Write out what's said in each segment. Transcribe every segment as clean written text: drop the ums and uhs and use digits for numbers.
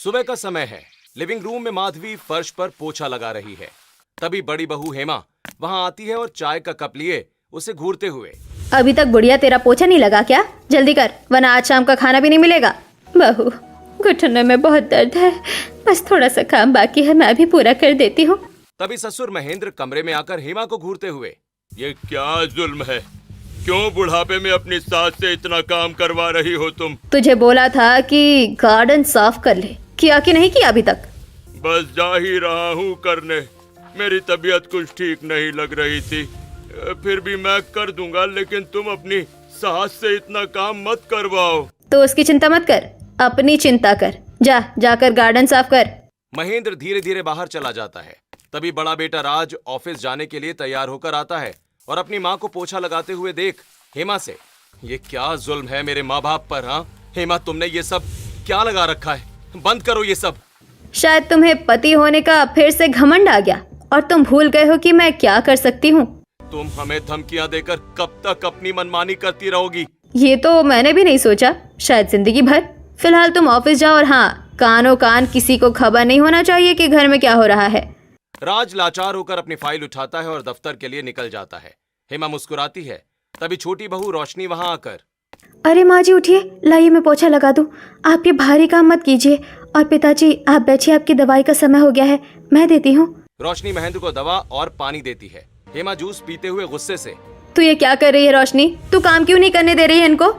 सुबह का समय है। लिविंग रूम में माधवी फर्श पर पोछा लगा रही है। तभी बड़ी बहू हेमा वहां आती है और चाय का कप लिए उसे घूरते हुए, अभी तक बुढ़िया तेरा पोछा नहीं लगा क्या? जल्दी कर, वरना आज शाम का खाना भी नहीं मिलेगा। बहू, घुटने में बहुत दर्द है, बस थोड़ा सा काम बाकी है, मैं भी पूरा कर देती हूँ। तभी ससुर महेंद्र कमरे में आकर हेमा को घूरते हुए, ये क्या जुल्म है? क्यों बुढ़ापे में अपनी सास से इतना काम करवा रही हो तुम? तुझे बोला था कि गार्डन साफ कर ले, किया कि नहीं किया अभी तक? बस जा ही रहा हूँ करने। मेरी तबीयत कुछ ठीक नहीं लग रही थी, फिर भी मैं कर दूंगा, लेकिन तुम अपनी सास से इतना काम मत करवाओ। तो उसकी चिंता मत कर, अपनी चिंता कर। जाकर गार्डन साफ कर। महेंद्र धीरे धीरे बाहर चला जाता है। तभी बड़ा बेटा राज ऑफिस जाने के लिए तैयार होकर आता है और अपनी माँ को पोछा लगाते हुए देख हेमा से, ये क्या जुल्म है मेरे माँ बाप पर? हाँ हेमा, तुमने ये सब क्या लगा रखा है? बंद करो ये सब। शायद तुम्हें पति होने का फिर से घमंड आ गया और तुम भूल गए हो कि मैं क्या कर सकती हूँ। तुम हमें धमकियाँ देकर कब तक अपनी मनमानी करती रहोगी? ये तो मैंने भी नहीं सोचा, शायद जिंदगी भर। फिलहाल तुम ऑफिस जाओ और हाँ, कानों कान किसी को खबर नहीं होना चाहिए कि घर में क्या हो रहा है। राज लाचार होकर अपनी फाइल उठाता है और दफ्तर के लिए निकल जाता है। हेमा मुस्कुराती है। तभी छोटी बहू रोशनी वहां आकर, अरे माँ जी उठिए, लाइए मैं पोछा लगा दूं। आप ये भारी काम मत कीजिए। और पिताजी आप बैठिए, आपकी दवाई का समय हो गया है, मैं देती हूँ। रोशनी महेंद्र को दवा और पानी देती है। हेमा जूस पीते हुए गुस्से से, तू ये क्या कर रही है रोशनी? तू काम क्यों नहीं करने दे रही है इनको?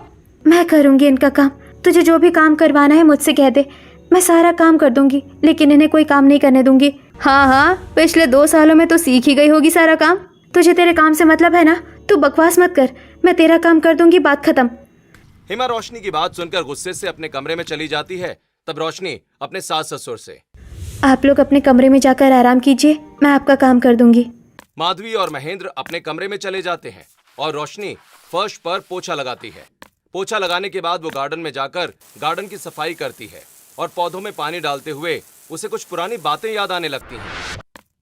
मैं करूँगी इनका काम। तुझे जो भी काम करवाना है मुझसे कह दे, मैं सारा काम कर दूंगी, लेकिन इन्हें कोई काम नहीं करने दूंगी। हाँ, पिछले 2 सालों में तो सीख ही गई होगी सारा काम। तुझे तेरे काम से मतलब है ना? तू बकवास मत कर, मैं तेरा काम कर दूंगी, बात खत्म। हेमा रोशनी की बात सुनकर गुस्से से अपने कमरे में चली जाती है। तब रोशनी अपने सास ससुर से, आप लोग अपने कमरे में जाकर आराम कीजिए, मैं आपका काम कर दूंगी। माधवी और महेंद्र अपने कमरे में चले जाते हैं और रोशनी फर्श पर पोछा लगाती है। पोछा लगाने के बाद वो गार्डन में जाकर गार्डन की सफाई करती है और पौधों में पानी डालते हुए उसे कुछ पुरानी बातें याद आने लगती हैं।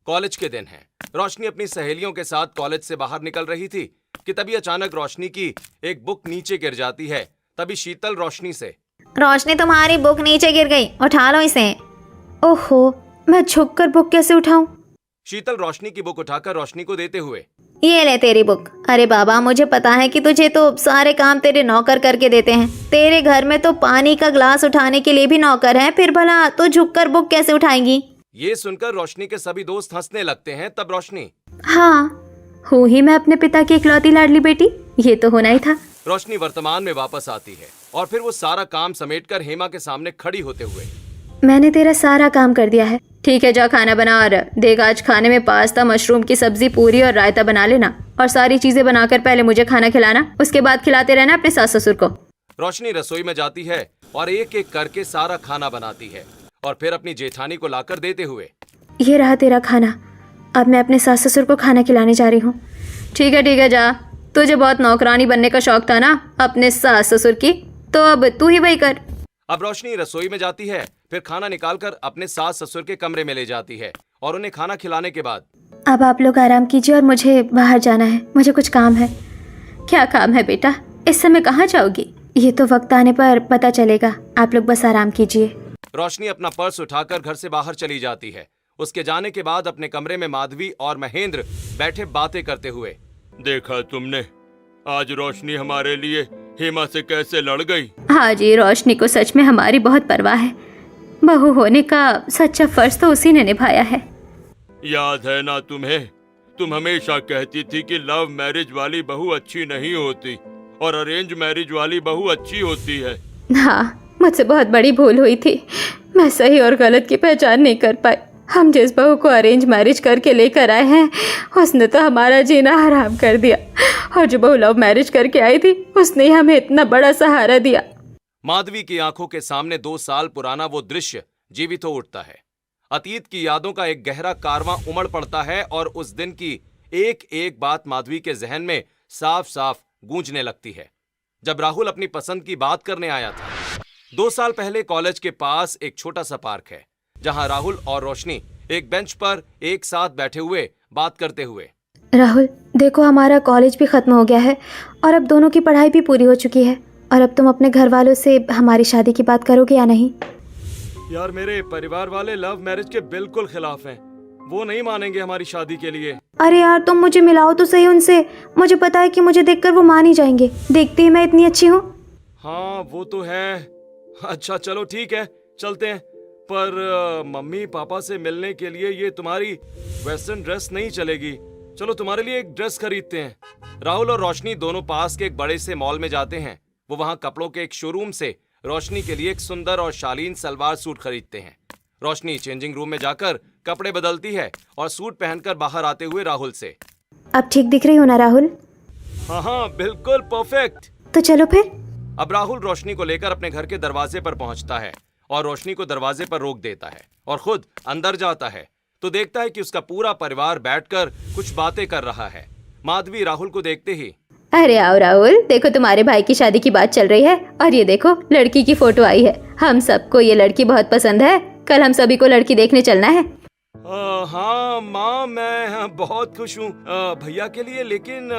कॉलेज के दिन है। रोशनी अपनी सहेलियों के साथ कॉलेज से बाहर निकल रही थी कि तभी अचानक रोशनी की एक बुक नीचे गिर जाती है। तभी शीतल रोशनी से, रोशनी तुम्हारी बुक नीचे गिर गई, उठा लो इसे। ओहो, मैं झुककर बुक कैसे उठाऊं? शीतल रोशनी की बुक उठाकर रोशनी को देते हुए, ये ले तेरी बुक। अरे बाबा, मुझे पता है कि तुझे तो सारे काम तेरे नौकर करके देते हैं। तेरे घर में तो पानी का ग्लास उठाने के लिए भी नौकर हैं, फिर भला तो झुककर बुक कैसे उठाएंगी? ये सुनकर रोशनी के सभी दोस्त हंसने लगते हैं। तब रोशनी, हाँ, हूँ ही मैं अपने पिता की इकलौती लाडली बेटी, ये तो होना ही था। रोशनी वर्तमान में वापस आती है और फिर वो सारा काम समेटकर हेमा के सामने खड़ी होते हुए, मैंने तेरा सारा काम कर दिया है। ठीक है, जा खाना बना और देख, आज खाने में पास्ता, मशरूम की सब्जी, पूरी और रायता बना लेना। और सारी चीजें बनाकर पहले मुझे खाना खिलाना, उसके बाद खिलाते रहना अपने सास ससुर को। रोशनी रसोई में जाती है और एक एक करके सारा खाना बनाती है और फिर अपनी जेठानी को लाकर देते हुए, ये रहा तेरा खाना, अब मैं अपने सास ससुर को खाना खिलाने जा रही हूँ। ठीक है जा, तुझे बहुत नौकरानी बनने का शौक था ना अपने सास ससुर की, तो अब तू ही वही कर। अब रोशनी रसोई में जाती है, फिर खाना निकालकर अपने सास ससुर के कमरे में ले जाती है और उन्हें खाना खिलाने के बाद, अब आप लोग आराम कीजिए और मुझे बाहर जाना है, मुझे कुछ काम है। क्या काम है बेटा? इस समय कहाँ जाओगी? ये तो वक्त आने पर पता चलेगा, आप लोग बस आराम कीजिए। रोशनी अपना पर्स उठाकर घर से बाहर चली जाती है। उसके जाने के बाद अपने कमरे में माधवी और महेंद्र बैठे बातें करते हुए, देखा तुमने, आज रोशनी हमारे लिए हेमा से कैसे लड़ गई। हाँ जी, रोशनी को सच में हमारी बहुत परवाह है। बहू होने का सच्चा फर्ज तो उसी ने निभाया है। याद है ना तुम्हें? तुम हमेशा कहती थी कि लव मैरिज वाली बहू अच्छी नहीं होती और अरेंज मैरिज वाली बहू अच्छी होती है। हाँ, मुझसे बहुत बड़ी भूल हुई थी। मैं सही और गलत की पहचान नहीं कर पाई। हम जिस बहू को अरेंज मैरिज करके लेकर आए हैं, उसने तो हमारा जीना हराम कर दिया, और जो बहू लव मैरिज करके आई थी, उसने हमें इतना बड़ा सहारा दिया। माधवी की आंखों के सामने 2 साल पुराना वो दृश्य जीवित हो उठता है। अतीत की यादों का एक गहरा कारवां उमड़ पड़ता है और उस दिन की एक एक बात माधवी के जहन में साफ साफ गूंजने लगती है। जब राहुल अपनी पसंद की बात करने आया था 2 साल पहले, कॉलेज के पास एक छोटा सा पार्क है जहां राहुल और रोशनी एक बेंच पर एक साथ बैठे हुए बात करते हुए, राहुल देखो, हमारा कॉलेज भी खत्म हो गया है और अब दोनों की पढ़ाई भी पूरी हो चुकी है, और अब तुम अपने घर वालों से हमारी शादी की बात करोगे या नहीं? यार मेरे परिवार वाले लव मैरिज के बिल्कुल खिलाफ हैं। वो नहीं मानेंगे हमारी शादी के लिए। अरे यार तुम मुझे मिलाओ तो सही उनसे। मुझे पता है कि मुझे देखकर वो मान ही जाएंगे। देखते ही मैं इतनी अच्छी हूँ। हाँ वो तो है। अच्छा चलो ठीक है, चलते हैं। पर मम्मी पापा से मिलने के लिए ये तुम्हारी वेस्टर्न ड्रेस नहीं चलेगी। चलो तुम्हारे लिए एक ड्रेस खरीदते हैं। राहुल और रोशनी दोनों पास के एक बड़े से मॉल में जाते हैं। वो वहाँ कपड़ों के एक शोरूम से रोशनी के लिए एक सुंदर और शालीन सलवार सूट खरीदते हैं। रोशनी चेंजिंग रूम में जाकर कपड़े बदलती है और सूट पहनकर बाहर आते हुए राहुल से, अब ठीक दिख रही हो ना राहुल? हाँ हाँ बिल्कुल परफेक्ट। तो चलो फिर। अब राहुल रोशनी को लेकर अपने घर के दरवाजे पर पहुंचता है और रोशनी को दरवाजे पर रोक देता है और खुद अंदर जाता है तो देखता है कि उसका पूरा परिवार बैठकर कुछ बातें कर रहा है। माधवी राहुल को देखते ही, अरे आओ राहुल, देखो तुम्हारे भाई की शादी की बात चल रही है और ये देखो लड़की की फोटो आई है। हम सबको ये लड़की बहुत पसंद है। कल हम सभी को लड़की देखने चलना है। हाँ माँ मैं बहुत खुश हूँ भैया के लिए, लेकिन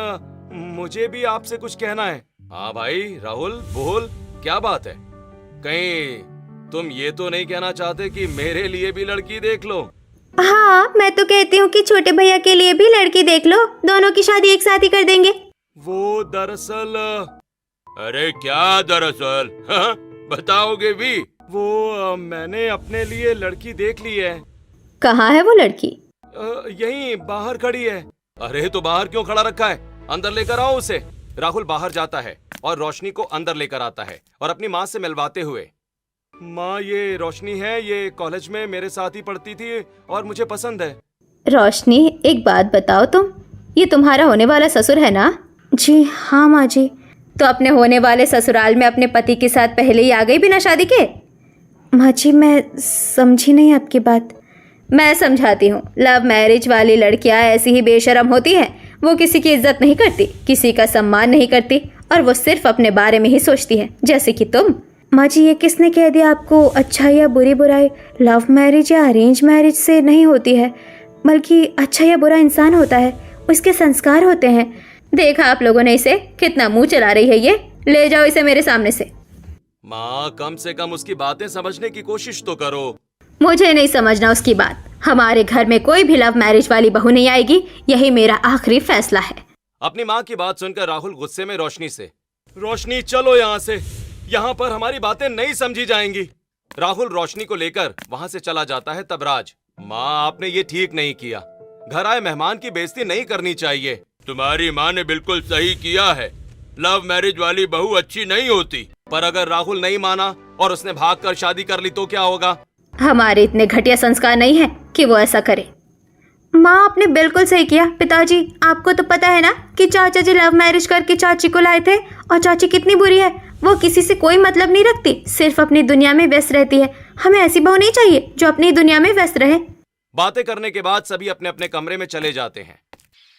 मुझे भी आपसे कुछ कहना है। हाँ भाई राहुल बोल, क्या बात है? कहीं तुम ये तो नहीं कहना चाहते कि मेरे लिए भी लड़की देख लो? हाँ मैं तो कहती हूँ कि छोटे भैया के लिए भी लड़की देख लो। दोनों की शादी एक साथ ही कर देंगे। वो दरअसल अरे क्या दरअसल? हाँ, बताओगे भी? वो मैंने अपने लिए लड़की देख ली है। कहाँ है वो लड़की? यहीं बाहर खड़ी है। अरे तो बाहर क्यों खड़ा रखा है? अंदर लेकर आओ उसे। राहुल बाहर जाता है और रोशनी को अंदर लेकर आता है और अपनी माँ से मिलवाते हुए, माँ ये रोशनी है, ये कॉलेज में मेरे साथ ही पढ़ती थी और मुझे पसंद है। रोशनी एक बात बताओ, ये तुम्हारा होने वाला ससुर है ना? जी हाँ माँ जी। तो अपने होने वाले ससुराल में अपने पति के साथ पहले ही आ गई बिना शादी के? माँ जी मैं समझी नहीं आपकी बात। मैं समझाती हूँ। लव मैरिज वाली लड़कियाँ ऐसी ही बेशर्म होती हैं। वो किसी की इज्जत नहीं करती, किसी का सम्मान नहीं करती और वो सिर्फ अपने बारे में ही सोचती हैं, जैसे कि तुम। माँ जी ये किसने कह दिया आपको अच्छा या बुरी बुराई लव मैरिज या अरेंज मैरिज से नहीं होती है, बल्कि अच्छा या बुरा इंसान होता है, उसके संस्कार होते हैं। देखा आप लोगों ने इसे, कितना मुंह चला रही है ये। ले जाओ इसे मेरे सामने से। माँ कम से कम उसकी बातें समझने की कोशिश तो करो। मुझे नहीं समझना उसकी बात। हमारे घर में कोई भी लव मैरिज वाली बहू नहीं आएगी, यही मेरा आखिरी फैसला है। अपनी माँ की बात सुनकर राहुल गुस्से में रोशनी से, रोशनी चलो यहाँ से, यहाँ पर हमारी बातें नहीं समझी जाएंगी। राहुल रोशनी को लेकर वहाँ से चला जाता है। तब राज, माँ आपने ये ठीक नहीं किया। घर आए मेहमान की बेइज्जती नहीं करनी चाहिए। तुम्हारी माँ ने बिल्कुल सही किया है। लव मैरिज वाली बहू अच्छी नहीं होती। पर अगर राहुल नहीं माना और उसने भागकर शादी कर ली तो क्या होगा? हमारे इतने घटिया संस्कार नहीं है कि वो ऐसा करे। माँ आपने बिल्कुल सही किया। पिताजी आपको तो पता है ना कि चाचा जी लव मैरिज करके चाची को लाए थे, और चाची कितनी बुरी है। वो किसी से कोई मतलब नहीं रखती, सिर्फ अपनी दुनिया में व्यस्त रहती है। हमें ऐसी बहू नहीं चाहिए जो अपनी दुनिया में व्यस्त रहे। बातें करने के बाद सभी अपने अपने कमरे में चले जाते हैं।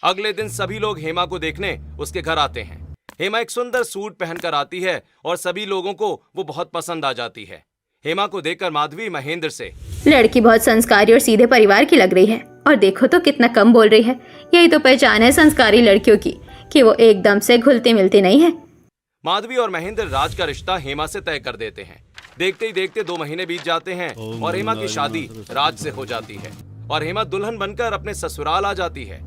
अगले दिन सभी लोग हेमा को देखने उसके घर आते हैं। हेमा एक सुंदर सूट पहनकर आती है और सभी लोगों को वो बहुत पसंद आ जाती है। हेमा को देखकर माधवी महेंद्र से, लड़की बहुत संस्कारी और सीधे परिवार की लग रही है, और देखो तो कितना कम बोल रही है। यही तो पहचान है संस्कारी लड़कियों की, कि वो एकदम से घुलती मिलती नहीं है। माधवी और महेंद्र राज का रिश्ता हेमा से तय कर देते हैं। देखते ही देखते 2 महीने बीत जाते हैं और हेमा की शादी राज से हो जाती है और हेमा दुल्हन बनकर अपने ससुराल आ जाती है।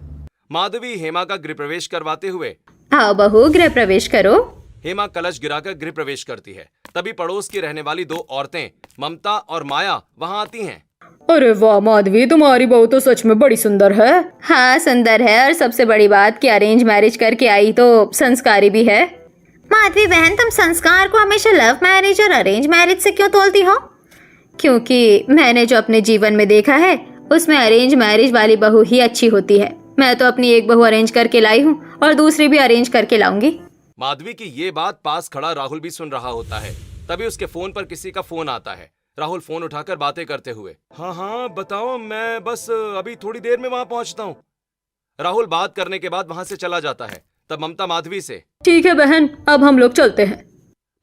माधवी हेमा का गृह प्रवेश करवाते हुए, आओ बहू गृह प्रवेश करो। हेमा कलश गिराकर गृह प्रवेश करती है। तभी पड़ोस की रहने वाली 2 औरतें ममता और माया वहाँ आती हैं। अरे वाह माधवी, तुम्हारी बहू तो सच में बड़ी सुंदर है। हाँ सुंदर है, और सबसे बड़ी बात कि अरेंज मैरिज करके आई तो संस्कारी भी है। माधवी बहन, तुम संस्कार को हमेशा लव मैरिज और अरेंज मैरिज से क्यों तोलती हो? क्योंकि मैंने जो अपने जीवन में देखा है उसमें अरेंज मैरिज वाली बहू ही अच्छी होती है। मैं तो अपनी एक बहू अरेंज करके लाई हूँ और दूसरी भी अरेंज करके लाऊंगी। माधवी की ये बात पास खड़ा राहुल भी सुन रहा होता है। तभी उसके फोन पर किसी का फोन आता है। राहुल फोन उठाकर बातें करते हुए, हाँ हाँ बताओ, मैं बस अभी थोड़ी देर में वहाँ पहुँचता हूँ। राहुल बात करने के बाद वहाँ से चला जाता है। तब ममता माधवी से, ठीक है बहन, अब हम लोग चलते हैं।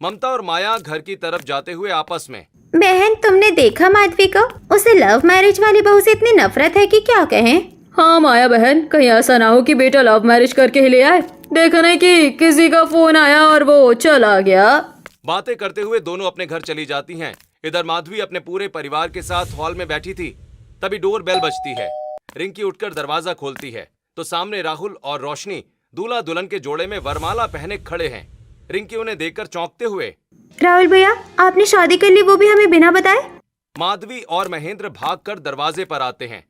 ममता और माया घर की तरफ जाते हुए आपस में, बहन तुमने देखा माधवी को? उसे लव मैरिज वाली बहू से इतनी नफरत है कि क्या कहें। हाँ माया बहन, कहीं ऐसा ना हो कि बेटा लव मैरिज करके ही ले आए। देखा नहीं कि किसी का फोन आया और वो चला गया। बातें करते हुए दोनों अपने घर चली जाती हैं। इधर माधवी अपने पूरे परिवार के साथ हॉल में बैठी थी। तभी डोर बेल बजती है। रिंकी उठकर दरवाजा खोलती है तो सामने राहुल और रोशनी दूल्हा दुल्हन के जोड़े में वरमाला पहने खड़े हैं। रिंकी उन्हें देखकर चौंकते हुए, राहुल भैया, आपने शादी कर ली, वो भी हमें बिना बताए? माधवी और महेंद्र भागकर दरवाजे पर आते हैं।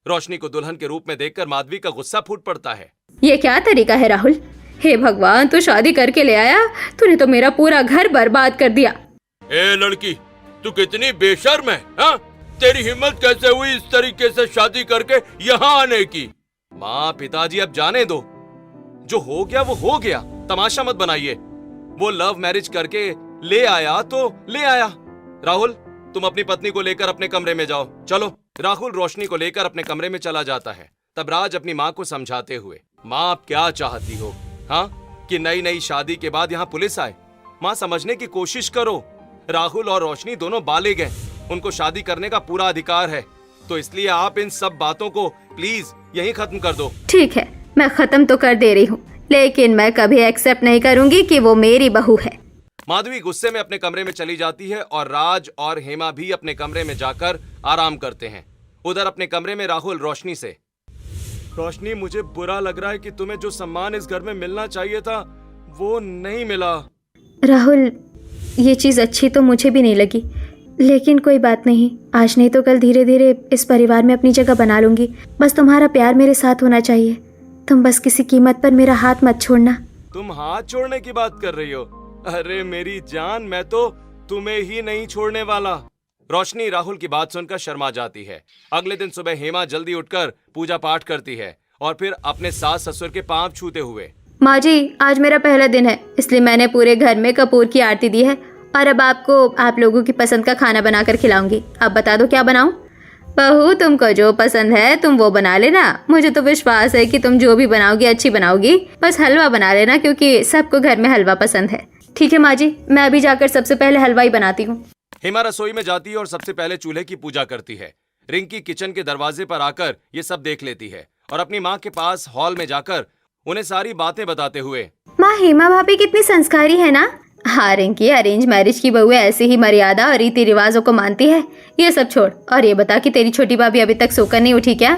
रोशनी को दुल्हन के रूप में देखकर माधवी का गुस्सा फूट पड़ता है। ये क्या तरीका है राहुल? हे भगवान, तू शादी करके ले आया, तूने तो मेरा पूरा घर बर्बाद कर दिया। ए लड़की, तू कितनी बेशर्म है, हाँ? तेरी हिम्मत कैसे हुई इस तरीके से शादी करके यहाँ आने की? माँ पिताजी अब जाने दो, जो हो गया वो हो गया, तमाशा मत बनाइए। वो लव मैरिज करके ले आया तो ले आया। राहुल, तुम अपनी पत्नी को लेकर अपने कमरे में जाओ, चलो। राहुल रोशनी को लेकर अपने कमरे में चला जाता है। तब राज अपनी माँ को समझाते हुए, माँ आप क्या चाहती हो, हाँ, कि नई नई शादी के बाद यहाँ पुलिस आए? माँ समझने की कोशिश करो। राहुल और रोशनी दोनों बालिग हैं, उनको शादी करने का पूरा अधिकार है, तो इसलिए आप इन सब बातों को प्लीज यहीं खत्म कर दो। ठीक है, मैं खत्म तो कर दे रही हूँ, लेकिन मैं कभी एक्सेप्ट नहीं करूंगी कि वो मेरी बहू है। माधवी गुस्से में अपने कमरे में चली जाती है और राज और हेमा भी अपने कमरे में जाकर आराम करते हैं। उधर अपने कमरे में राहुल रोशनी से, रोशनी मुझे बुरा लग रहा है कि तुम्हें जो सम्मान इस घर में मिलना चाहिए था वो नहीं मिला। राहुल, ये चीज़ अच्छी तो मुझे भी नहीं लगी, लेकिन कोई बात नहीं, आज नहीं तो कल धीरे धीरे इस परिवार में अपनी जगह बना लूंगी। बस तुम्हारा प्यार मेरे साथ होना चाहिए। तुम बस किसी कीमत पर मेरा हाथ मत छोड़ना। तुम हाथ छोड़ने की बात कर रही हो? अरे मेरी जान, मैं तो तुम्हें ही नहीं छोड़ने वाला। रोशनी राहुल की बात सुनकर शर्मा जाती है। अगले दिन सुबह हेमा जल्दी उठकर पूजा पाठ करती है और फिर अपने सास ससुर के पांव छूते हुए, माँ जी, आज मेरा पहला दिन है, इसलिए मैंने पूरे घर में कपूर की आरती दी है और अब आपको आप लोगों की पसंद का खाना बनाकर खिलाऊंगी। अब बता दो क्या बनाऊं? बहू, तुमको जो पसंद है तुम वो बना लेना। मुझे तो विश्वास है कि तुम जो भी बनाओगी अच्छी बनाओगी। बस हलवा बना लेना, क्योंकि सबको घर में हलवा पसंद है। ठीक है माँ जी, मैं अभी जाकर सबसे पहले हलवा ही बनाती हूँ। हेमा रसोई में जाती है और सबसे पहले चूल्हे की पूजा करती है। रिंकी किचन के दरवाजे पर आकर ये सब देख लेती है और अपनी माँ के पास हॉल में जाकर उन्हें सारी बातें बताते हुए, माँ, हेमा भाभी कितनी संस्कारी है ना। हाँ रिंकी, अरेंज मैरिज की बहू ऐसे ही मर्यादा और रीति रिवाजों को मानती है। ये सब छोड़ और ये बता कि तेरी छोटी भाभी अभी तक सोकर नहीं उठी क्या?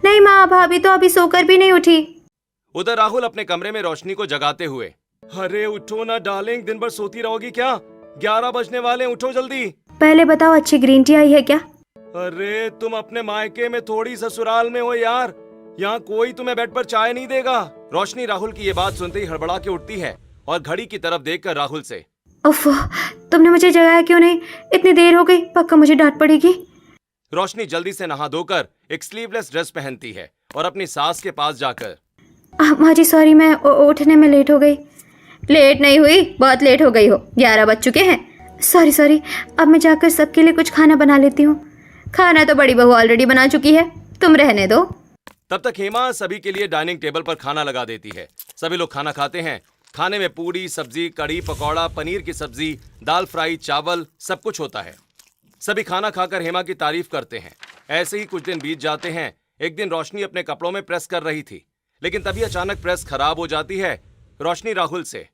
नहीं माँ, भाभी तो अभी सोकर भी नहीं उठी। उधर राहुल अपने कमरे में रोशनी को जगाते हुए, अरे उठो ना डार्लिंग, दिन भर सोती रहोगी क्या? 11 बजने वाले, उठो जल्दी। पहले बताओ, अच्छी ग्रीन टी आई है क्या? अरे तुम अपने मायके में थोड़ी ससुराल में हो यार, यहाँ कोई तुम्हें बेड पर चाय नहीं देगा। रोशनी राहुल की ये बात सुनते ही हड़बड़ा के उठती है और घड़ी की तरफ देखकर राहुल से, उफ, तुमने मुझे जगाया क्यों नहीं? इतनी देर हो गई, पक्का मुझे डांट पड़ेगी। रोशनी जल्दी से नहा धोकर एक स्लीवलेस ड्रेस पहनती है और अपनी सास के पास जाकर, माँ जी सॉरी, मैं उठने में लेट हो गई। लेट नहीं हुई, बहुत लेट हो गई हो, 11 बज चुके हैं। सॉरी, अब मैं जाकर सबके लिए कुछ खाना बना लेती हूँ। खाना तो बड़ी बहू ऑलरेडी बना चुकी है, तुम रहने दो। तब तक हेमा सभी के लिए डाइनिंग टेबल पर खाना लगा देती है। सभी लोग खाना खाते हैं। खाने में पूड़ी, सब्जी, कड़ी, पकौड़ा, पनीर की सब्जी, दाल फ्राई, चावल, सब कुछ होता है। सभी खाना खाकर हेमा की तारीफ करते हैं। ऐसे ही कुछ दिन बीत जाते हैं। एक दिन रोशनी अपने कपड़ों में प्रेस कर रही थी, लेकिन तभी अचानक प्रेस खराब हो जाती है। रोशनी राहुल से,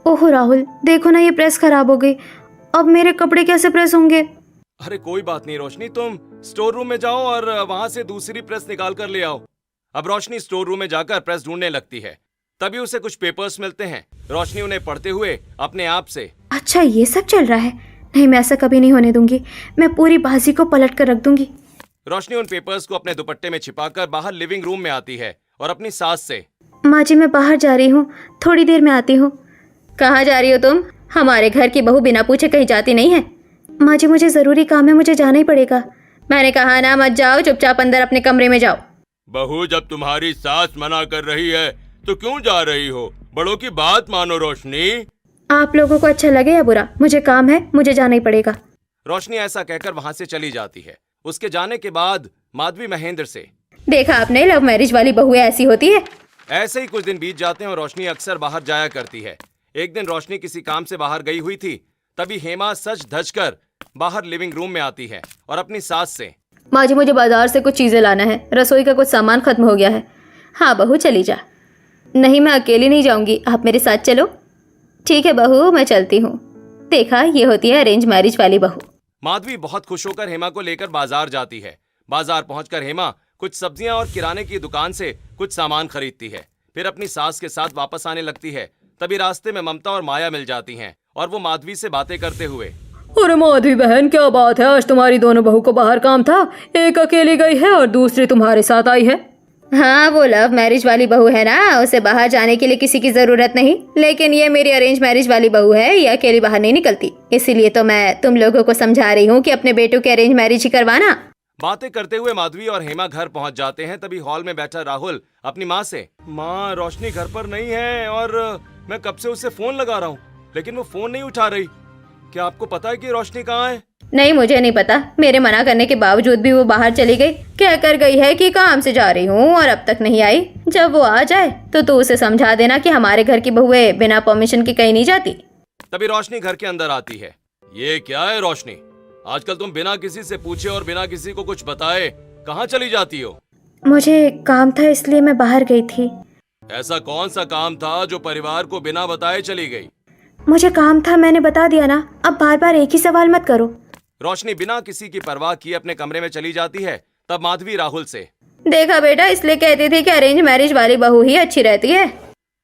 ओहो राहुल, देखो ना ये प्रेस खराब हो गई, अब मेरे कपड़े कैसे प्रेस होंगे? अरे कोई बात नहीं रोशनी, तुम स्टोर रूम में जाओ और वहां से दूसरी प्रेस निकाल कर ले आओ। अब रोशनी स्टोर रूम में जाकर प्रेस ढूंढने लगती है। तभी उसे कुछ पेपर्स मिलते हैं। रोशनी उन्हें पढ़ते हुए अपने आप से, अच्छा ये सब चल रहा है? नहीं, मैं ऐसा कभी नहीं होने दूंगी। मैं पूरी बाजी को पलट कर रख दूंगी। रोशनी उन पेपर्स को अपने दुपट्टे में छिपाकर बाहर लिविंग रूम में आती है और अपनी सास से, माँ जी मैं बाहर जा रही हूँ, थोड़ी देर में आती हूँ। कहाँ जा रही हो तुम? हमारे घर की बहू बिना पूछे कहीं जाती नहीं है। माँ जी मुझे जरूरी काम है, मुझे जाना ही पड़ेगा। मैंने कहा ना मत जाओ, चुपचाप अंदर अपने कमरे में जाओ। बहू जब तुम्हारी सास मना कर रही है तो क्यों जा रही हो? बड़ों की बात मानो रोशनी। आप लोगों को अच्छा लगे या बुरा, मुझे काम है, मुझे जाना ही पड़ेगा। रोशनी ऐसा कहकर वहां से चली जाती है। उसके जाने के बाद माधवी महेंद्र से, देखा आपने, लव मैरिज वाली बहुएं ऐसी होती है। ऐसे ही कुछ दिन बीत जाते हैं और रोशनी अक्सर बाहर जाया करती है। एक दिन रोशनी किसी काम से बाहर गई हुई थी। तभी हेमा सज धज कर बाहर लिविंग रूम में आती है और अपनी सास से, माँ जी मुझे बाजार से कुछ चीजें लाना है, रसोई का कुछ सामान खत्म हो गया है। हाँ बहू चली जा। नहीं मैं अकेली नहीं जाऊंगी, आप मेरे साथ चलो। ठीक है बहू, मैं चलती हूँ। देखा, ये होती है अरेंज मैरिज वाली बहू। माधवी बहुत खुश होकर हेमा को लेकर बाजार जाती है। बाजार पहुंचकर हेमा कुछ सब्जियां और किराने की दुकान से कुछ सामान खरीदती है, फिर अपनी सास के साथ वापस आने लगती है। तभी रास्ते में ममता और माया मिल जाती हैं और वो माधवी से बातें करते हुए, अरे माधवी बहन, क्या बात है, आज तुम्हारी दोनों बहू को बाहर काम था, एक अकेली गई है और दूसरी तुम्हारे साथ आई है। हाँ, वो लव मैरिज वाली बहू है ना, उसे बाहर जाने के लिए किसी की जरूरत नहीं, लेकिन ये मेरी अरेंज मैरिज वाली बहू है, ये अकेली बाहर नहीं निकलती। इसीलिए तो मैं तुम लोगों को समझा रही हूँ कि अपने बेटों की अरेंज मैरिज ही करवाना। बातें करते हुए माधवी और हेमा घर पहुंच जाते हैं। तभी हॉल में बैठा राहुल अपनी माँ से, माँ रोशनी घर पर नहीं है और मैं कब से उसे फोन लगा रहा हूँ, लेकिन वो फोन नहीं उठा रही। क्या आपको पता है कि रोशनी कहाँ है? नहीं, मुझे नहीं पता। मेरे मना करने के बावजूद भी वो बाहर चली गई, कह कर गई है कि काम से जा रही हूँ और अब तक नहीं आई। जब वो आ जाए तो तू उसे समझा देना कि हमारे घर की बहुएं बिना परमिशन के कहीं नहीं जाती। तभी रोशनी घर के अंदर आती है। ये क्या है रोशनी, आजकल तुम बिना किसी से पूछे और बिना किसी को कुछ बताए कहाँ चली जाती हो? मुझे काम था इसलिए मैं बाहर गई थी। ऐसा कौन सा काम था जो परिवार को बिना बताए चली गई? मुझे काम था, मैंने बता दिया ना, अब बार बार एक ही सवाल मत करो। रोशनी बिना किसी की परवाह किए अपने कमरे में चली जाती है। तब माधवी राहुल से, देखा बेटा, इसलिए कहती थी कि अरेंज मैरिज वाली बहू ही अच्छी रहती है।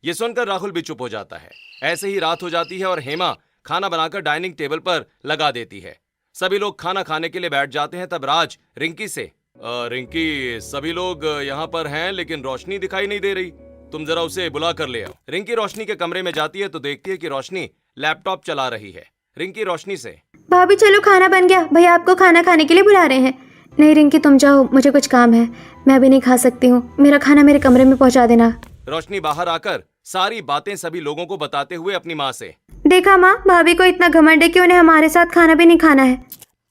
ये सुनकर राहुल भी चुप हो जाता है। ऐसे ही रात हो जाती है और हेमा खाना बनाकर डाइनिंग टेबल पर लगा देती है। सभी लोग खाना खाने के लिए बैठ जाते हैं। तब राज रिंकी से, रिंकी, सभी लोग यहाँ पर हैं लेकिन रोशनी दिखाई नहीं दे रही, तुम जरा उसे बुला कर ले आओ। रिंकी रोशनी के कमरे में जाती है तो देखती है कि रोशनी लैपटॉप चला रही है। रिंकी रोशनी से, भाभी चलो खाना बन गया, भैया आपको खाना खाने के लिए बुला रहे हैं। नहीं रिंकी तुम जाओ, मुझे कुछ काम है, मैं अभी नहीं खा सकती हूँ, मेरा खाना मेरे कमरे में पहुँचा देना। रोशनी बाहर आकर सारी बातें सभी लोगों को बताते हुए अपनी माँ से, देखा माँ, भाभी को इतना घमंड है कि उन्हें हमारे साथ खाना भी नहीं खाना है।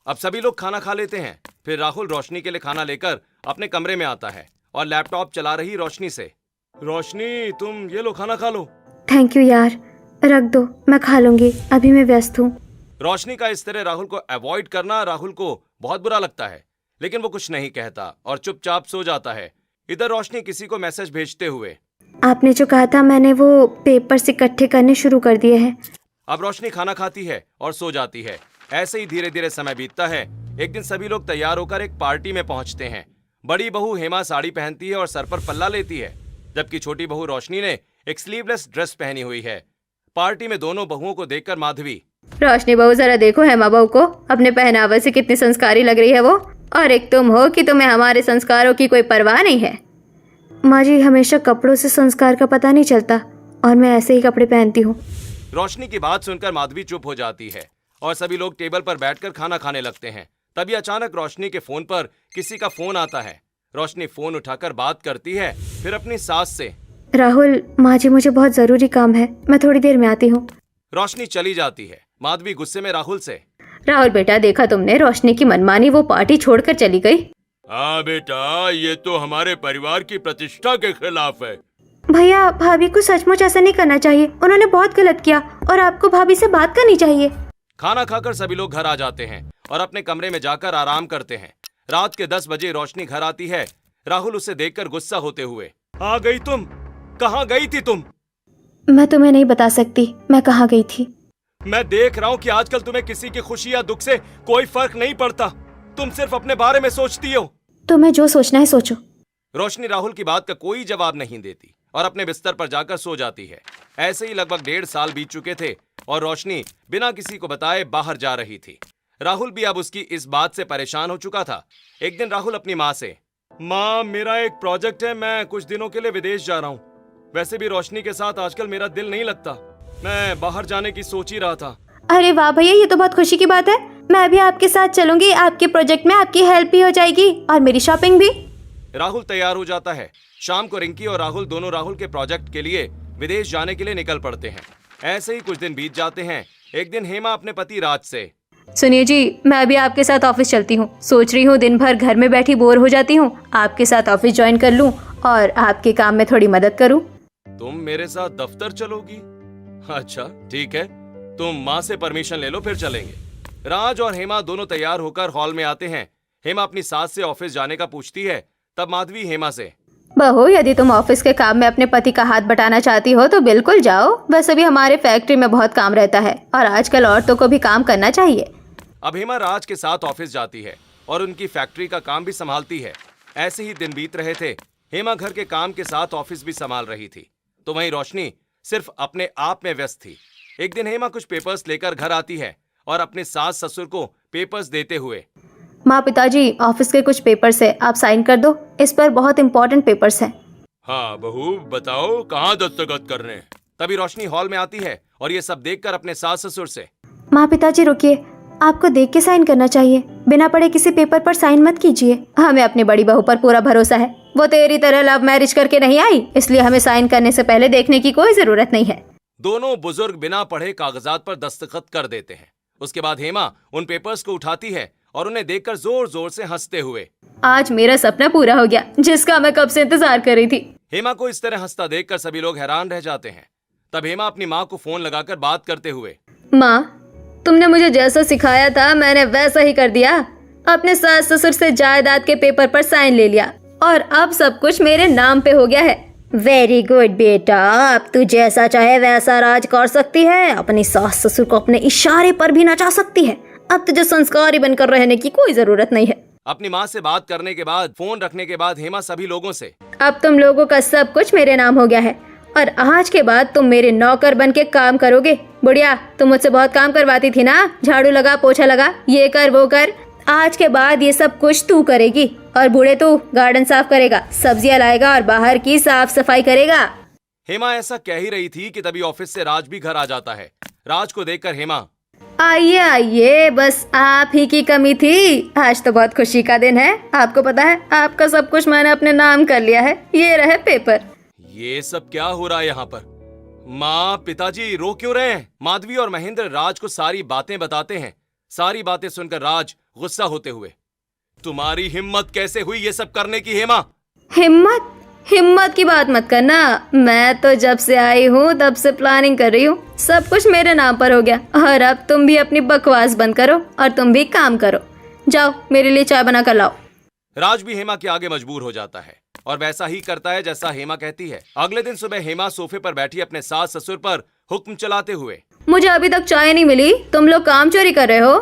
अब सभी लोग खाना खा लेते हैं। फिर राहुल रोशनी के लिए खाना लेकर अपने कमरे में आता है और लैपटॉप चला रही रोशनी से, रोशनी तुम ये लो, खाना खा लो। थैंक यू यार, रख दो, मैं खा लूंगी, अभी मैं व्यस्त हूँ। रोशनी का इस तरह राहुल को अवॉइड करना राहुल को बहुत बुरा लगता है, लेकिन वो कुछ नहीं कहता और चुपचाप सो जाता है। इधर रोशनी किसी को मैसेज भेजते हुए, आपने जो कहा था मैंने वो पेपर्स इकट्ठे करने शुरू कर दिए हैं। अब रोशनी खाना खाती है और सो जाती है। ऐसे ही धीरे धीरे समय बीतता है। एक दिन सभी लोग तैयार होकर एक पार्टी में पहुंचते हैं। बड़ी बहू हेमा साड़ी पहनती है और सर पर पल्ला लेती है, जबकि छोटी बहू रोशनी ने एक स्लीवलेस ड्रेस पहनी हुई है। पार्टी में दोनों बहुओं को देखकर माधवी, रोशनी बहू जरा देखो हेमा बहू को, अपने पहनावे से कितनी संस्कारी लग रही है वो, और एक तुम हो कि तुम्हें हमारे संस्कारों की कोई परवाह नहीं है। माँ जी, हमेशा कपड़ों से संस्कार का पता नहीं चलता और मैं ऐसे ही कपड़े पहनती हूँ। रोशनी की बात सुनकर माधवी चुप हो जाती है और सभी लोग टेबल पर बैठकर खाना खाने लगते हैं। तभी अचानक रोशनी के फोन पर किसी का फोन आता है। रोशनी फोन उठाकर बात करती है, फिर अपनी सास से, राहुल, माँ जी मुझे बहुत जरूरी काम है, मैं थोड़ी देर में आती हूँ। रोशनी चली जाती है। माधवी गुस्से में राहुल से, राहुल बेटा, देखा तुमने, रोशनी की मनमानी वो पार्टी छोड़कर चली गई। हाँ बेटा, ये तो हमारे परिवार की प्रतिष्ठा के खिलाफ है। भैया, भाभी को सचमुच ऐसा नहीं करना चाहिए, उन्होंने बहुत गलत किया और आपको भाभी से बात करनी चाहिए। खाना खाकर सभी लोग घर आ जाते हैं और अपने कमरे में जाकर आराम करते हैं। रात के 10 बजे रोशनी घर आती है। राहुल उसे देखकर गुस्सा होते हुए, आ गई तुम, कहाँ गई थी तुम? मैं तुम्हें नहीं बता सकती मैं कहाँ गई थी। मैं देख रहा हूँ कि आजकल तुम्हें किसी की खुशी या दुख से कोई फर्क नहीं पड़ता, तुम सिर्फ अपने बारे में सोचती हो। तुम्हें जो सोचना है सोचो। रोशनी राहुल की बात का कोई जवाब नहीं देती और अपने बिस्तर पर जाकर सो जाती है। ऐसे ही लगभग 1.5 साल बीत चुके थे और रोशनी बिना किसी को बताए बाहर जा रही थी। राहुल भी अब उसकी इस बात से परेशान हो चुका था। एक दिन राहुल अपनी माँ से, माँ मेरा एक प्रोजेक्ट है, मैं कुछ दिनों के लिए विदेश जा रहा हूँ। वैसे भी रोशनी के साथ आजकल मेरा दिल नहीं लगता, मैं बाहर जाने की सोच ही रहा था। अरे वाह भैया, ये तो बहुत खुशी की बात है, मैं भी आपके साथ चलूंगी, आपके प्रोजेक्ट में आपकी हेल्प भी हो जाएगी और मेरी शॉपिंग भी। राहुल तैयार हो जाता है। शाम को रिंकी और राहुल दोनों राहुल के प्रोजेक्ट के लिए विदेश जाने के लिए निकल पड़ते हैं। ऐसे ही कुछ दिन बीत जाते हैं। एक दिन हेमा अपने पति राज से, सुनिए जी, मैं अभी आपके साथ ऑफिस चलती हूँ, सोच रही हूँ दिन भर घर में बैठी बोर हो जाती हूँ, आपके साथ ऑफिस ज्वाइन कर लूँ और आपके काम में थोड़ी मदद करूँ। तुम मेरे साथ दफ्तर चलोगी? अच्छा ठीक है, तुम माँ से परमिशन ले लो, फिर चलेंगे। राज और हेमा दोनों तैयार होकर हॉल में आते हैं। हेमा अपनी सास से ऑफिस जाने का पूछती है। तब माधवी हेमा से, बहू, यदि तुम ऑफिस के काम में अपने पति का हाथ बटाना चाहती हो तो बिल्कुल जाओ, वैसे भी हमारे फैक्ट्री में बहुत काम रहता है और आजकल औरतों को भी काम करना चाहिए। अब हेमा राज के साथ ऑफिस जाती है और उनकी फैक्ट्री का काम भी संभालती है। ऐसे ही दिन बीत रहे थे। हेमा घर के काम के साथ ऑफिस भी संभाल रही थी, तो वहीं रोशनी सिर्फ अपने आप में व्यस्त थी। एक दिन हेमा कुछ पेपर्स लेकर घर आती है और अपने सास ससुर को पेपर्स देते हुए, माँ पिताजी ऑफिस के कुछ पेपर्स है, आप साइन कर दो, इस पर बहुत इंपॉर्टेंट पेपर्स हैं। हाँ बहू बताओ कहाँ दस्तखत करने। तभी रोशनी हॉल में आती है और ये सब देखकर अपने सास ससुर से, माँ पिताजी रुकिए, आपको देख के साइन करना चाहिए, बिना पढ़े किसी पेपर पर साइन मत कीजिए। हमें अपनी बड़ी बहू पर पूरा भरोसा है, वो तेरी तरह लव मैरिज करके नहीं आई, इसलिए हमें साइन करने से पहले देखने की कोई जरूरत नहीं है। दोनों बुजुर्ग बिना पढ़े कागजात पर दस्तखत कर देते हैं। उसके बाद हेमा उन पेपर्स को उठाती है और उन्हें देखकर जोर जोर से हंसते हुए, आज मेरा सपना पूरा हो गया जिसका मैं कब से इंतजार कर रही थी। हेमा को इस तरह हंसता देखकर सभी लोग हैरान रह जाते हैं। तब हेमा अपनी माँ को फोन लगाकर बात करते हुए, माँ तुमने मुझे जैसा सिखाया था मैंने वैसा ही कर दिया। अपने सास ससुर से जायदाद के पेपर पर साइन ले लिया और अब सब कुछ मेरे नाम पे हो गया है। वेरी गुड बेटा, अब तू जैसा चाहे वैसा राज कर सकती है, अपनी सास ससुर को अपने इशारे पर भी नचा सकती है। अब तुझे संस्कारी बनकर रहने की कोई जरूरत नहीं है। अपनी माँ से बात करने के बाद फोन रखने के बाद हेमा सभी लोगों से, अब तुम लोगों का सब कुछ मेरे नाम हो गया है और आज के बाद तुम मेरे नौकर बन के काम करोगे। बुढ़िया तुम मुझसे बहुत काम करवाती थी ना, झाड़ू लगा पोछा लगा, ये कर वो कर, आज के बाद ये सब कुछ तू करेगी। और बूढ़े तू गार्डन साफ करेगा, सब्जियां लाएगा और बाहर की साफ सफाई करेगा। हेमा ऐसा कह ही रही थी कि तभी ऑफिस से राज भी घर आ जाता है। राज को देखकर हेमा, आइए आइए, बस आप ही की कमी थी। आज तो बहुत खुशी का दिन है, आपको पता है आपका सब कुछ मैंने अपने नाम कर लिया है। ये रहे पेपर। ये सब क्या हो रहा है यहाँ पर? माँ पिताजी रो क्यों रहे हैं? माधवी और महेंद्र राज को सारी बातें बताते हैं। सारी बातें सुनकर राज गुस्सा होते हुए, तुम्हारी हिम्मत कैसे हुई ये सब करने की हेमा? हिम्मत हिम्मत की बात मत करना, मैं तो जब से आई हूँ तब से प्लानिंग कर रही हूँ, सब कुछ मेरे नाम पर हो गया। और अब तुम भी अपनी बकवास बंद करो और तुम भी काम करो। जाओ मेरे लिए चाय बना कर लाओ। राज भी हेमा के आगे मजबूर हो जाता है और वैसा ही करता है जैसा हेमा कहती है। अगले दिन सुबह हेमा सोफे पर बैठी अपने सास ससुर पर हुक्म चलाते हुए, मुझे अभी तक चाय नहीं मिली, तुम लोग काम चोरी कर रहे हो।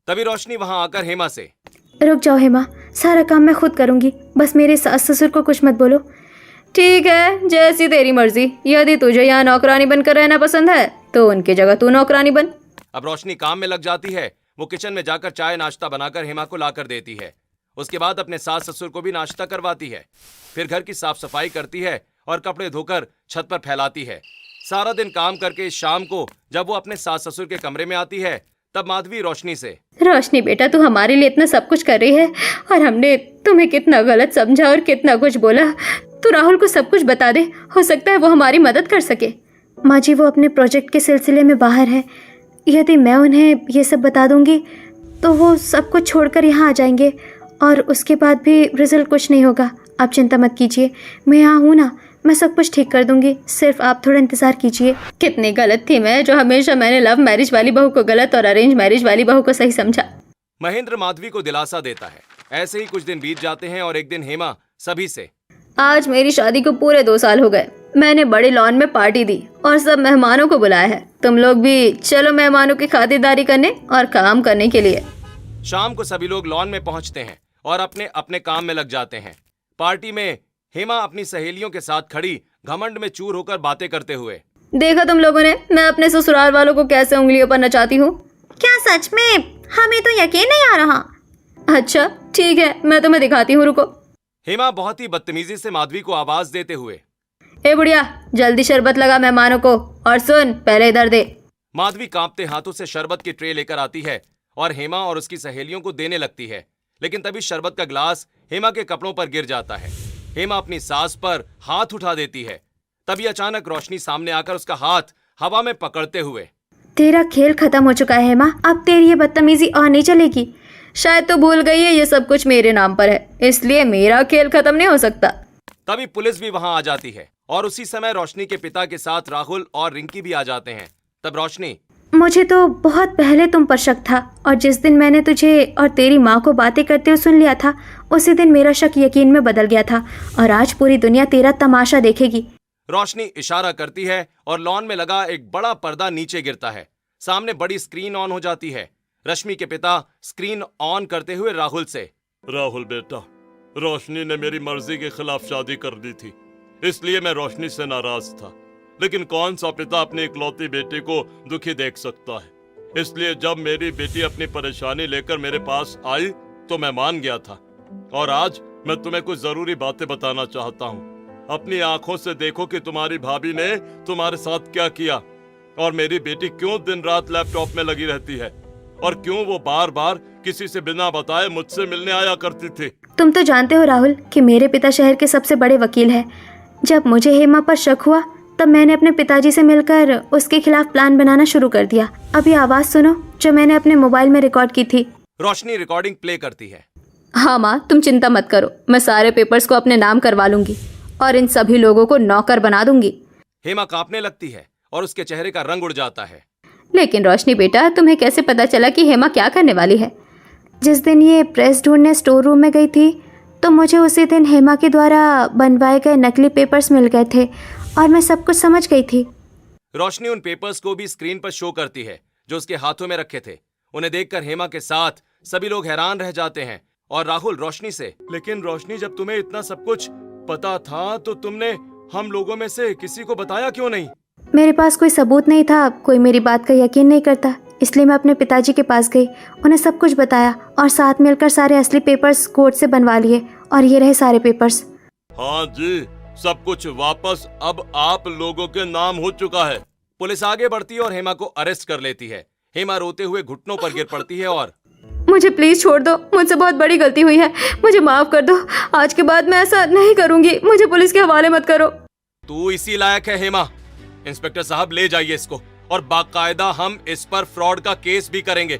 तभी रोशनी वहां आकर हेमा से, रुक जाओ हेमा, सारा काम मैं खुद करूंगी, बस मेरे सास ससुर को कुछ मत बोलो। ठीक है, जैसी तेरी मर्जी। यदि तुझे यहाँ नौकरानी बनकर रहना पसंद है तो उनकी जगह तू नौकरानी बन। अब रोशनी काम में लग जाती है। वो किचन में जाकर चाय नाश्ता बनाकर हेमा को लाकर देती है। उसके बाद अपने सास ससुर को भी नाश्ता करवाती है। फिर घर की साफ सफाई करती है और कपड़े धोकर छत पर फैलाती है। सारा दिन काम करके शाम को जब वो अपने सास ससुर के कमरे में आती है तब माधवी रोशनी से, रोशनी बेटा तू हमारे लिए इतना सब कुछ कर रही है और हमने तुम्हें कितना गलत समझा और कितना कुछ बोला। तू राहुल को सब कुछ बता दे, हो सकता है वो हमारी मदद कर सके। माँ जी वो अपने प्रोजेक्ट के सिलसिले में बाहर है, यदि मैं उन्हें ये सब बता दूंगी तो वो सब कुछ छोड़कर यहाँ आ जाएंगे और उसके बाद भी रिजल्ट कुछ नहीं होगा। आप चिंता मत कीजिए, मैं यहाँ हूँ ना, मैं सब कुछ ठीक कर दूंगी, सिर्फ आप थोड़ा इंतजार कीजिए। कितनी गलत थी मैं, जो हमेशा मैंने लव मैरिज वाली बहू को गलत और अरेंज मैरिज वाली बहू को सही समझा। महेंद्र माधवी को दिलासा देता है। ऐसे ही कुछ दिन बीत जाते हैं और एक दिन हेमा सभी से, आज मेरी शादी को पूरे 2 साल हो गए। मैंने बड़े लॉन में पार्टी दी और सब मेहमानों को बुलाया है। तुम लोग भी चलो मेहमानों की खातिरदारी करने और काम करने के लिए। शाम को सभी लोग लॉन में पहुंचते हैं और अपने अपने काम में लग जाते हैं। पार्टी में हेमा अपनी सहेलियों के साथ खड़ी घमंड में चूर होकर बातें करते हुए, देखा तुम लोगों ने मैं अपने ससुराल वालों को कैसे उंगलियों पर नचाती हूँ। क्या सच में? हमें तो यकीन नहीं आ रहा। अच्छा ठीक है, मैं तुम्हें दिखाती हूँ, रुको। हेमा बहुत ही बदतमीजी से माधवी को आवाज देते हुए, ए बुढ़िया जल्दी शरबत लगा मेहमानों को, और सुन पहले इधर दे। माधवी कांपते हाथों से शरबत की ट्रे लेकर आती है और हेमा और उसकी सहेलियों को देने लगती है। लेकिन तभी शरबत का ग्लास हेमा के कपड़ों पर गिर जाता है। हेमा अपनी सास पर हाथ उठा देती है। तभी अचानक रोशनी सामने आकर उसका हाथ हवा में पकड़ते हुए, तेरा खेल खत्म हो चुका है हेमा, अब तेरी ये बदतमीजी और नहीं चलेगी। शायद तो भूल गई है ये सब कुछ मेरे नाम पर है, इसलिए मेरा खेल खत्म नहीं हो सकता। तभी पुलिस भी वहां आ जाती है और उसी समय रोशनी के पिता के साथ राहुल और रिंकी भी आ जाते हैं। तब रोशनी, मुझे तो बहुत पहले तुम पर शक था और जिस दिन मैंने तुझे और तेरी माँ को बातें करते हुए सुन लिया था उसी दिन मेरा शक यकीन में बदल गया था और आज पूरी दुनिया तेरा तमाशा देखेगी। रोशनी इशारा करती है और लॉन में लगा एक बड़ा पर्दा नीचे गिरता है। सामने बड़ी स्क्रीन ऑन हो जाती है। रश्मि के पिता स्क्रीन ऑन करते हुए राहुल से, राहुल बेटा, रोशनी ने मेरी मर्जी के खिलाफ शादी कर दी थी, इसलिए मैं रोशनी से नाराज था। लेकिन कौन सा पिता अपनी इकलौती बेटी को दुखी देख सकता है। इसलिए जब मेरी बेटी अपनी परेशानी लेकर मेरे पास आई तो मैं मान गया था। और आज मैं तुम्हें कुछ जरूरी बातें बताना चाहता हूँ। अपनी आंखों से देखो कि तुम्हारी भाभी ने तुम्हारे साथ क्या किया और मेरी बेटी क्यों दिन रात लैपटॉप में लगी रहती है और क्यों वो बार बार किसी से बिना बताए मुझसे मिलने आया करती थी। तुम तो जानते हो राहुल कि मेरे पिता शहर के सबसे बड़े वकील हैं। जब मुझे हेमा पर शक हुआ तब मैंने अपने पिताजी से मिलकर उसके खिलाफ प्लान बनाना शुरू कर दिया। अभी आवाज सुनो जो मैंने अपने मोबाइल में रिकॉर्ड की थी। रोशनी रिकॉर्डिंग प्ले करती है। हाँ माँ, तुम चिंता मत करो, मैं सारे पेपर्स को अपने नाम करवा लूंगी और इन सभी लोगों को नौकर बना दूंगी। हेमा कांपने लगती है और उसके चेहरे का रंग उड़ जाता है। लेकिन रोशनी बेटा, तुम्हें कैसे पता चला कि हेमा क्या करने वाली है? जिस दिन ये प्रेस ढूंढने स्टोर रूम में गई थी तो मुझे उसी दिन हेमा के द्वारा बनवाए गए नकली पेपर्स मिल गए थे और मैं सब कुछ समझ गई थी। रोशनी उन पेपर्स को भी स्क्रीन पर शो करती है जो उसके हाथों में रखे थे। उन्हें देखकर हेमा के साथ सभी लोग हैरान रह जाते हैं और राहुल रोशनी से, लेकिन रोशनी, जब तुम्हें इतना सब कुछ पता था तो तुमने हम लोगों में से किसी को बताया क्यों नहीं? मेरे पास कोई सबूत नहीं था, कोई मेरी बात का यकीन नहीं करता, इसलिए मैं अपने पिताजी के पास गई, उन्हें सब कुछ बताया और साथ मिलकर सारे असली पेपर्स कोर्ट से बनवा लिए और ये रहे सारे पेपर्स। हाँ जी, सब कुछ वापस अब आप लोगों के नाम हो चुका है। पुलिस आगे बढ़ती है और हेमा को अरेस्ट कर लेती है। हेमा रोते हुए घुटनों पर गिर पड़ती है और, मुझे प्लीज छोड़ दो, मुझसे बहुत बड़ी गलती हुई है, मुझे माफ कर दो। आज के बाद मैं ऐसा नहीं करूंगी, मुझे पुलिस के हवाले मत करो। तू इसी लायक है हेमा। इंस्पेक्टर साहब, ले जाइए इसको और बाकायदा हम इस पर फ्रॉड का केस भी करेंगे।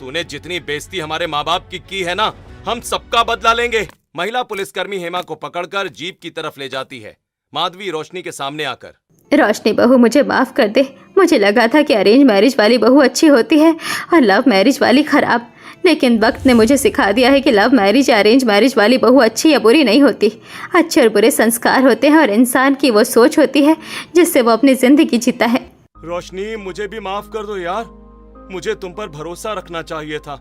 तूने जितनी बेइज्जती हमारे माँ बाप की है ना, हम सबका बदला लेंगे। महिला पुलिसकर्मी हेमा को पकड़कर जीप की तरफ ले जाती है। माधवी रोशनी के सामने आकर, रोशनी बहू, मुझे माफ कर दे। मुझे लगा था कि अरेंज मैरिज वाली बहू अच्छी होती है और लव मैरिज वाली खराब, लेकिन वक्त ने मुझे सिखा दिया है कि लव मैरिज या अरेंज मैरिज वाली बहू अच्छी या बुरी नहीं होती। अच्छे और बुरे संस्कार होते हैं और इंसान की वो सोच होती है जिससे वो अपनी जिंदगी जीता है। रोशनी, मुझे भी माफ कर दो यार। मुझे तुम पर भरोसा रखना चाहिए था।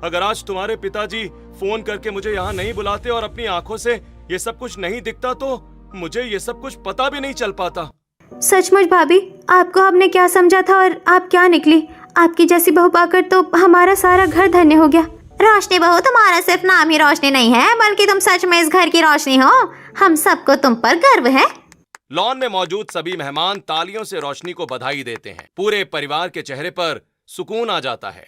अगर आज तुम्हारे पिताजी फोन करके मुझे यहाँ नहीं बुलाते और अपनी आंखों से ये सब कुछ नहीं दिखता तो मुझे ये सब कुछ पता भी नहीं चल पाता। सचमुच भाभी, आपको हमने क्या समझा था और आप क्या निकली। आपकी जैसी बहू पाकर तो हमारा सारा घर धन्य हो गया। रोशनी बहू, तुम्हारा सिर्फ नाम ही रोशनी नहीं है बल्कि तुम सच में इस घर की रोशनी हो। हम सबको तुम पर गर्व है। लॉन में मौजूद सभी मेहमान तालियों से रोशनी को बधाई देते हैं। पूरे परिवार के चेहरे पर सुकून आ जाता है।